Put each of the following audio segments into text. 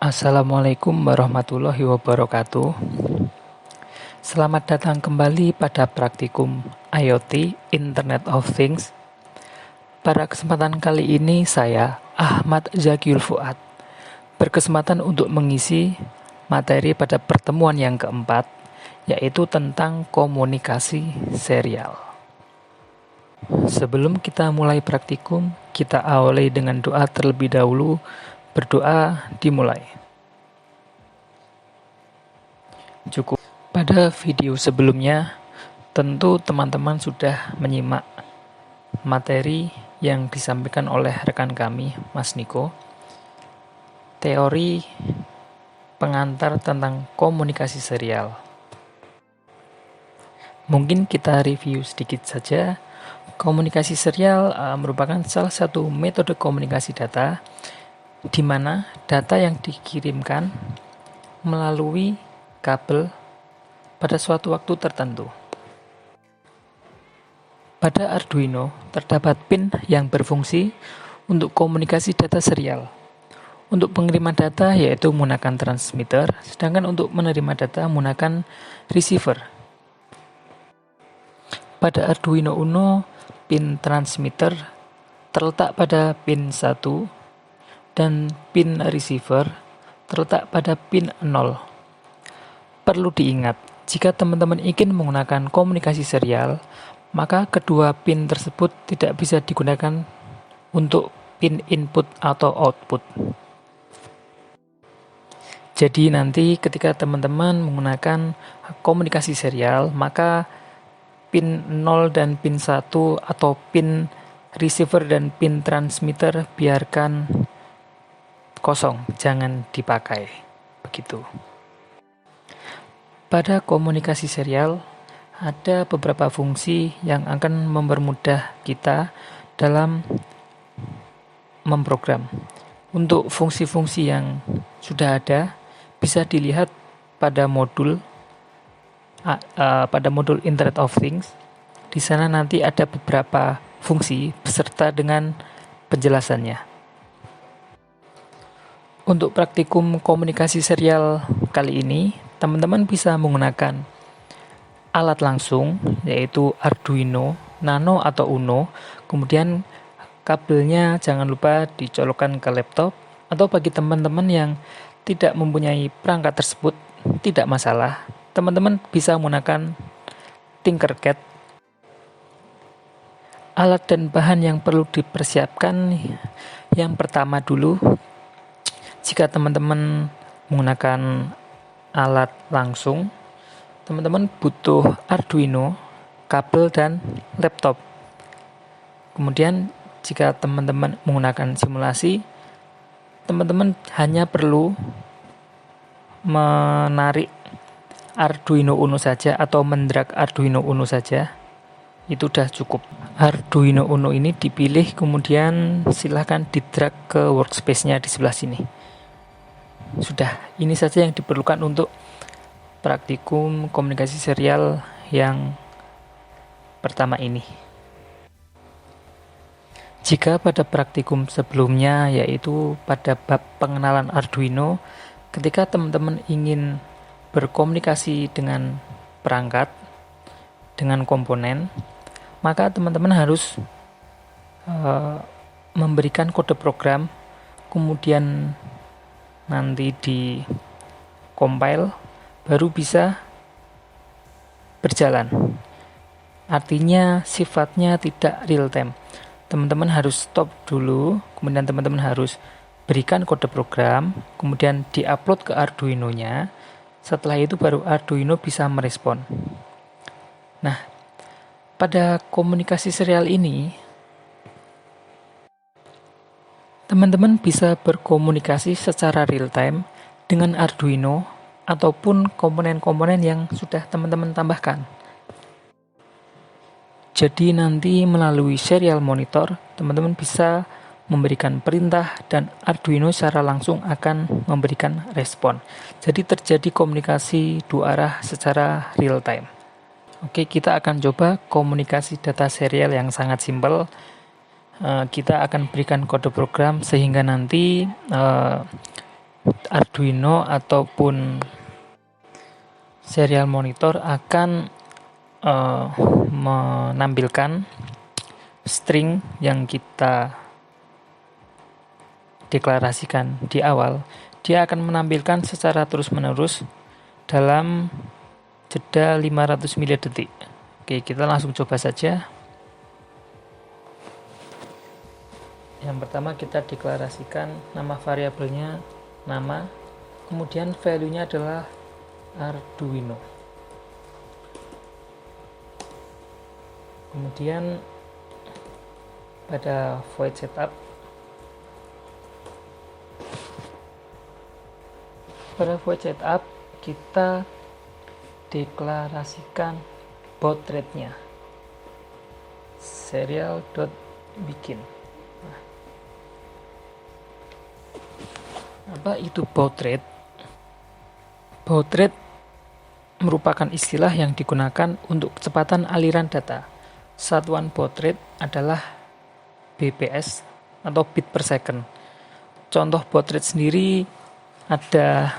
Assalamualaikum warahmatullahi wabarakatuh. Selamat datang kembali pada praktikum IoT Internet of Things. Pada kesempatan kali ini saya, Ahmad Zakiul Fuad, berkesempatan untuk mengisi materi pada pertemuan yang keempat, yaitu tentang komunikasi serial. Sebelum kita mulai praktikum, kita awali dengan doa terlebih dahulu. Berdoa dimulai. Cukup. Pada video sebelumnya, tentu teman-teman sudah menyimak materi yang disampaikan oleh rekan kami, Mas Niko. Teori pengantar tentang komunikasi serial. Mungkin kita review sedikit saja. Komunikasi serial merupakan salah satu metode komunikasi data di mana data yang dikirimkan melalui kabel pada suatu waktu tertentu. Pada Arduino terdapat pin yang berfungsi untuk komunikasi data serial. Untuk pengiriman data yaitu menggunakan transmitter, sedangkan untuk menerima data menggunakan receiver. Pada Arduino Uno, pin transmitter terletak pada pin 1 dan pin receiver terletak pada pin 0. Perlu diingat, jika teman-teman ingin menggunakan komunikasi serial, maka kedua pin tersebut tidak bisa digunakan untuk pin input atau output. Jadi nanti ketika teman-teman menggunakan komunikasi serial, maka pin 0 dan pin 1 atau pin receiver dan pin transmitter biarkan kosong, jangan dipakai. Begitu. Pada komunikasi serial, ada beberapa fungsi yang akan mempermudah kita dalam memprogram. Untuk fungsi-fungsi yang sudah ada, bisa dilihat pada modul Internet of Things. Di sana nanti ada beberapa fungsi beserta dengan penjelasannya. Untuk praktikum komunikasi serial kali ini, teman-teman bisa menggunakan alat langsung, yaitu Arduino Nano atau Uno. Kemudian kabelnya jangan lupa dicolokkan ke laptop, atau bagi teman-teman yang tidak mempunyai perangkat tersebut, tidak masalah. Teman-teman bisa menggunakan Tinkercad. Alat dan bahan yang perlu dipersiapkan, yang pertama dulu, jika teman-teman menggunakan alat langsung, teman-teman butuh Arduino, kabel, dan laptop. Kemudian jika teman-teman menggunakan simulasi, teman-teman hanya perlu menarik Arduino Uno saja atau mendrag Arduino Uno saja. Itu sudah cukup. Arduino Uno ini dipilih, kemudian silahkan didrag ke workspace-nya di sebelah sini. Sudah, ini saja yang diperlukan untuk praktikum komunikasi serial yang pertama ini. Jika pada praktikum sebelumnya, yaitu pada bab pengenalan Arduino, ketika teman-teman ingin berkomunikasi dengan perangkat, dengan komponen, maka teman-teman harus memberikan kode program, kemudian nanti di compile baru bisa berjalan. Artinya sifatnya tidak real time. Teman-teman harus stop dulu, kemudian teman-teman harus berikan kode program, kemudian diupload ke Arduino-nya. Setelah itu baru Arduino bisa merespon. Nah, pada komunikasi serial ini, teman-teman bisa berkomunikasi secara real time dengan Arduino ataupun komponen-komponen yang sudah teman-teman tambahkan. Jadi nanti melalui serial monitor, teman-teman bisa memberikan perintah dan Arduino secara langsung akan memberikan respon. Jadi terjadi komunikasi dua arah secara real time. Oke, kita akan coba komunikasi data serial yang sangat simpel. Kita akan berikan kode program sehingga nanti Arduino ataupun serial monitor akan menampilkan string yang kita deklarasikan di awal. Dia akan menampilkan secara terus-menerus dalam jeda 500 milidetik. Oke, kita langsung coba saja. Yang pertama kita deklarasikan nama variabelnya nama, kemudian value-nya adalah Arduino. Kemudian pada void setup, kita deklarasikan baud rate-nya serial.begin. Apa itu baud rate? Baud rate merupakan istilah yang digunakan untuk kecepatan aliran data. Satuan baud rate adalah bps atau bit per second. Contoh baud rate sendiri ada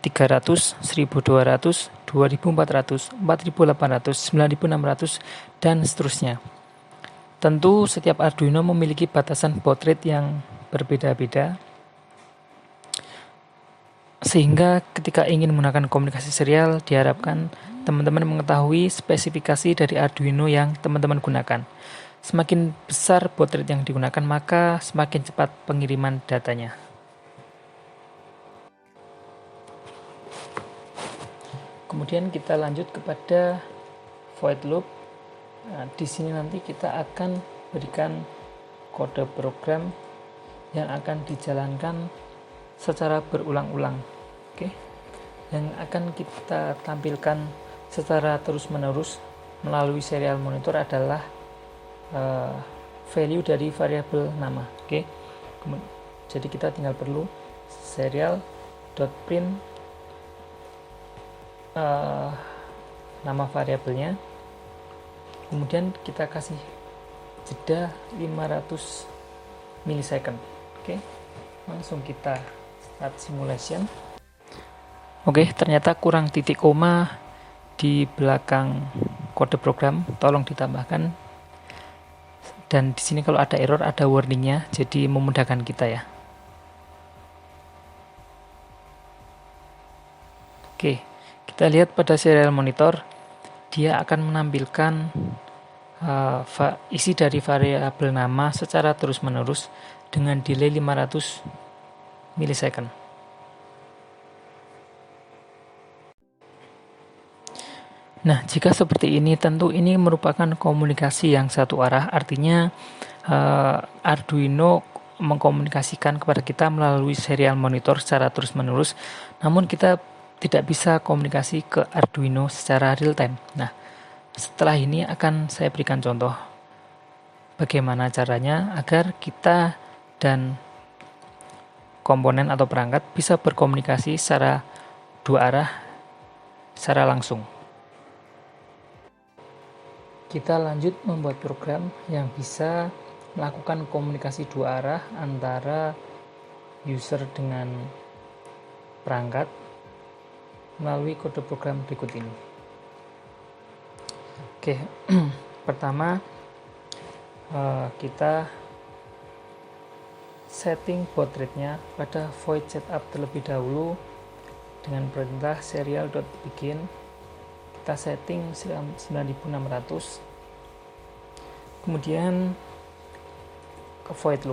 300, 1200, 2400, 4800, 9600, dan seterusnya. Tentu setiap Arduino memiliki batasan baud rate yang berbeda-beda, sehingga ketika ingin menggunakan komunikasi serial, diharapkan teman-teman mengetahui spesifikasi dari Arduino yang teman-teman gunakan. Semakin besar baud rate yang digunakan, maka semakin cepat pengiriman datanya. Kemudian kita lanjut kepada void loop. Nah, di sini nanti kita akan berikan kode program yang akan dijalankan secara berulang-ulang. Oke. Yang akan kita tampilkan secara terus-menerus melalui serial monitor adalah value dari variabel nama. Oke. Jadi kita tinggal perlu serial.print nama variabelnya, kemudian kita kasih jeda 500 milisecond. Oke, langsung kita start simulation. Oke, ternyata kurang titik koma di belakang kode program, tolong ditambahkan. Dan di sini kalau ada error ada warningnya, jadi memudahkan kita ya. Oke, kita lihat pada serial monitor, dia akan menampilkan isi dari variabel nama secara terus-menerus dengan delay 500 milisecond. Nah, jika seperti ini, tentu ini merupakan komunikasi yang satu arah, artinya Arduino mengkomunikasikan kepada kita melalui serial monitor secara terus-menerus, namun kita tidak bisa komunikasi ke Arduino secara real time. Nah, setelah ini akan saya berikan contoh bagaimana caranya agar kita dan komponen atau perangkat bisa berkomunikasi secara dua arah, secara langsung. Kita lanjut membuat program yang bisa melakukan komunikasi dua arah antara user dengan perangkat melalui kode program berikut ini. Oke, pertama kita setting baud rate-nya pada void setup terlebih dahulu dengan perintah serial.begin. Kita setting 9600, kemudian ke void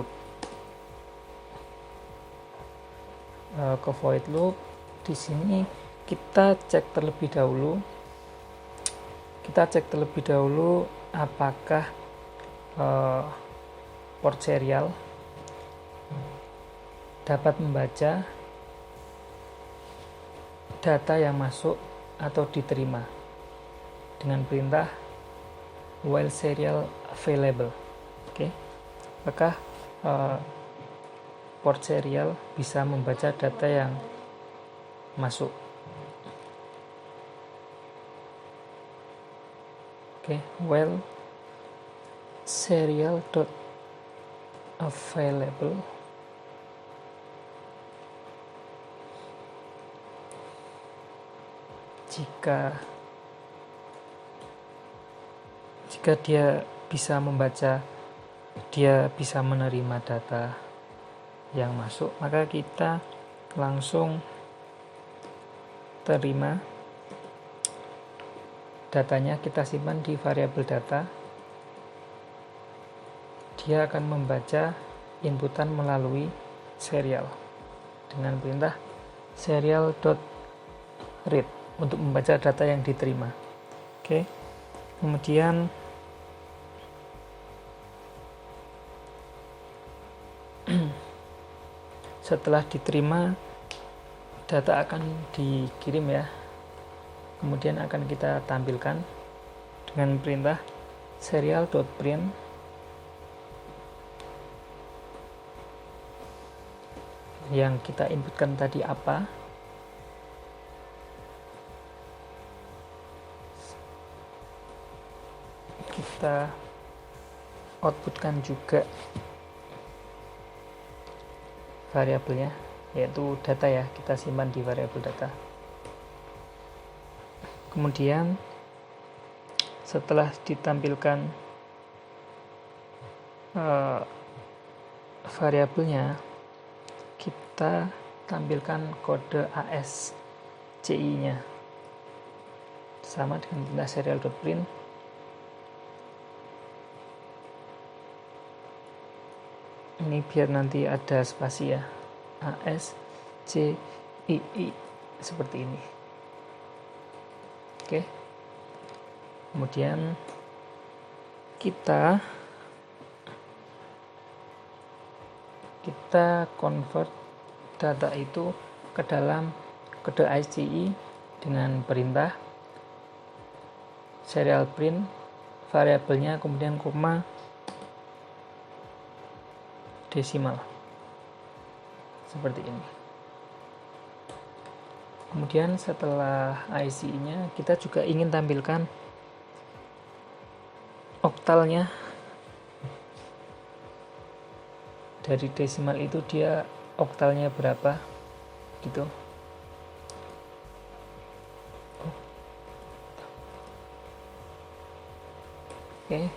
loop. Di sini kita cek terlebih dahulu apakah port serial dapat membaca data yang masuk atau diterima dengan perintah while serial available. Oke, apakah port serial bisa membaca data yang masuk. Oke, while serial dot available, jika dia bisa membaca, dia bisa menerima data yang masuk, maka kita langsung terima datanya, kita simpan di variabel data. Dia akan membaca inputan melalui serial dengan perintah serial.read untuk membaca data yang diterima. Oke. Kemudian setelah diterima, data akan dikirim ya. Kemudian akan kita tampilkan dengan perintah serial.print yang kita inputkan tadi apa. Kita outputkan juga variabelnya, yaitu data ya, kita simpan di variabel data. Kemudian setelah ditampilkan variabelnya, kita tampilkan kode ASCII-nya sama dengan perintah serial.print. Ini biar nanti ada spasi ya, ASCII seperti ini. Oke. Kemudian kita convert data itu ke dalam kode ASCII dengan perintah serial print variabelnya, kemudian koma, desimal seperti ini. Kemudian setelah IC-nya, kita juga ingin tampilkan oktalnya. Dari desimal itu dia oktalnya berapa gitu. Oke.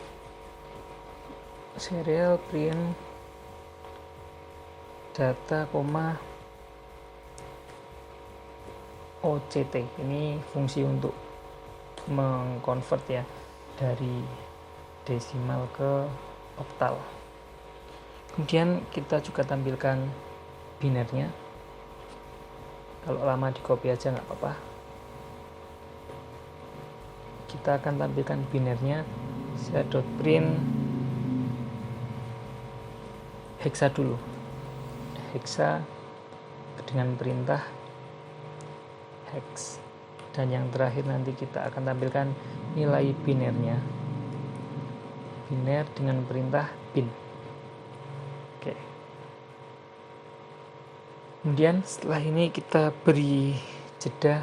Serial print data, OCT. Ini fungsi untuk mengkonvert ya dari desimal ke oktal. Kemudian kita juga tampilkan binernya. Kalau lama di copy aja nggak apa-apa. Kita akan tampilkan binernya, set.print hexa dulu. Hexa dengan perintah hex, dan yang terakhir nanti kita akan tampilkan nilai binernya, biner dengan perintah bin. Oke. Kemudian setelah ini kita beri jeda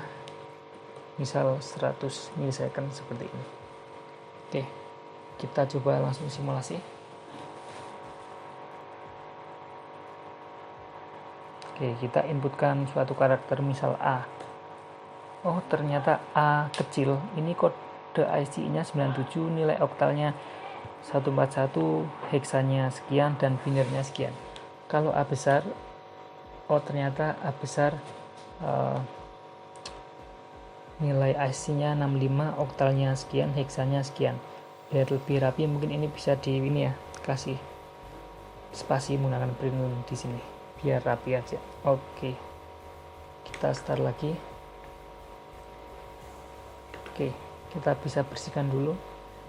misal 100 milisecond seperti ini. Oke, kita coba langsung simulasi. Oke, kita inputkan suatu karakter misal A. Oh, ternyata A kecil. Ini kode IC-nya 97, nilai oktalnya 141, heksanya sekian, dan binernya sekian. Kalau A besar, oh ternyata A besar nilai IC-nya 65, oktalnya sekian, heksanya sekian. Biar lebih rapi, mungkin ini bisa di ini ya, kasih spasi menggunakan print di sini. Biar rapi aja. Oke, kita start lagi. Oke, kita bisa bersihkan dulu.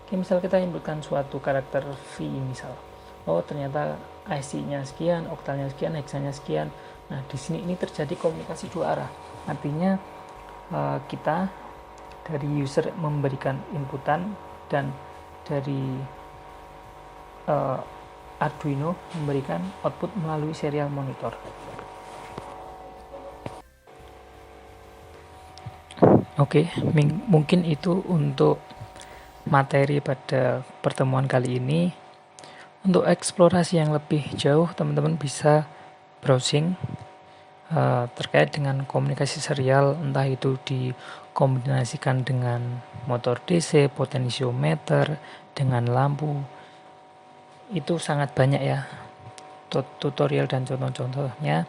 Oke, misal kita inputkan suatu karakter V misal. Oh, ternyata IC-nya sekian, oktalnya sekian, heksanya sekian. Nah, di sini ini terjadi komunikasi dua arah. Artinya kita dari user memberikan inputan dan dari Arduino memberikan output melalui serial monitor. Oke, mungkin itu untuk materi pada pertemuan kali ini. Untuk eksplorasi yang lebih jauh, teman-teman bisa browsing terkait dengan komunikasi serial, entah itu di kombinasikan dengan motor DC, potensiometer, dengan lampu. Itu sangat banyak ya tutorial dan contoh-contohnya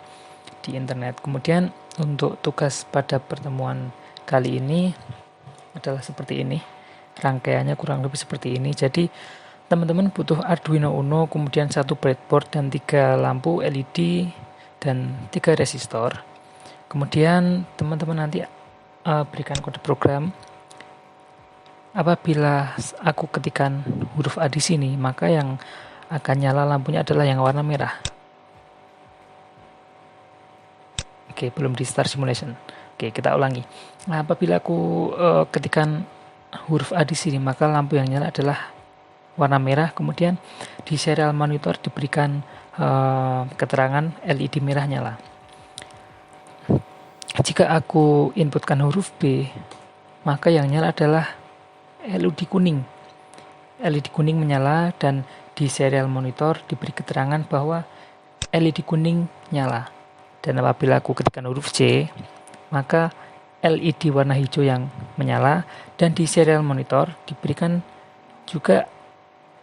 di internet. Kemudian untuk tugas pada pertemuan kali ini adalah seperti ini. Rangkaiannya kurang lebih seperti ini. Jadi teman-teman butuh Arduino Uno, kemudian 1 breadboard dan 3 lampu LED dan 3 resistor. Kemudian teman-teman nanti berikan kode program. Apabila aku ketikkan huruf A di sini, maka yang akan nyala lampunya adalah yang warna merah. Oke, belum di start simulation. Oke, kita ulangi. Nah, apabila aku ketikkan huruf A di sini, maka lampu yang nyala adalah warna merah. Kemudian di serial monitor diberikan keterangan LED merah nyala. Jika aku inputkan huruf B, maka yang nyala adalah LED kuning. LED kuning menyala dan di serial monitor diberi keterangan bahwa LED kuning nyala. Dan apabila aku ketikkan huruf C, maka LED warna hijau yang menyala dan di serial monitor diberikan juga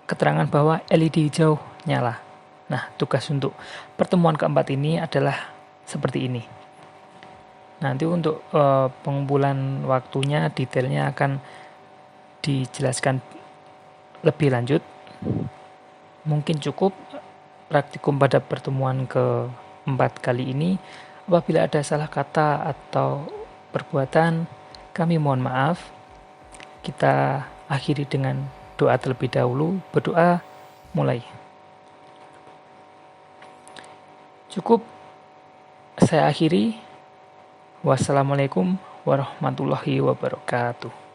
keterangan bahwa LED hijau nyala. Nah, tugas untuk pertemuan keempat ini adalah seperti ini. Nanti untuk pengumpulan waktunya, detailnya akan dijelaskan lebih lanjut. Mungkin cukup praktikum pada pertemuan keempat kali ini. Apabila ada salah kata atau perbuatan, kami mohon maaf. Kita akhiri dengan doa terlebih dahulu. Berdoa, mulai. Cukup saya akhiri. Wassalamualaikum warahmatullahi wabarakatuh.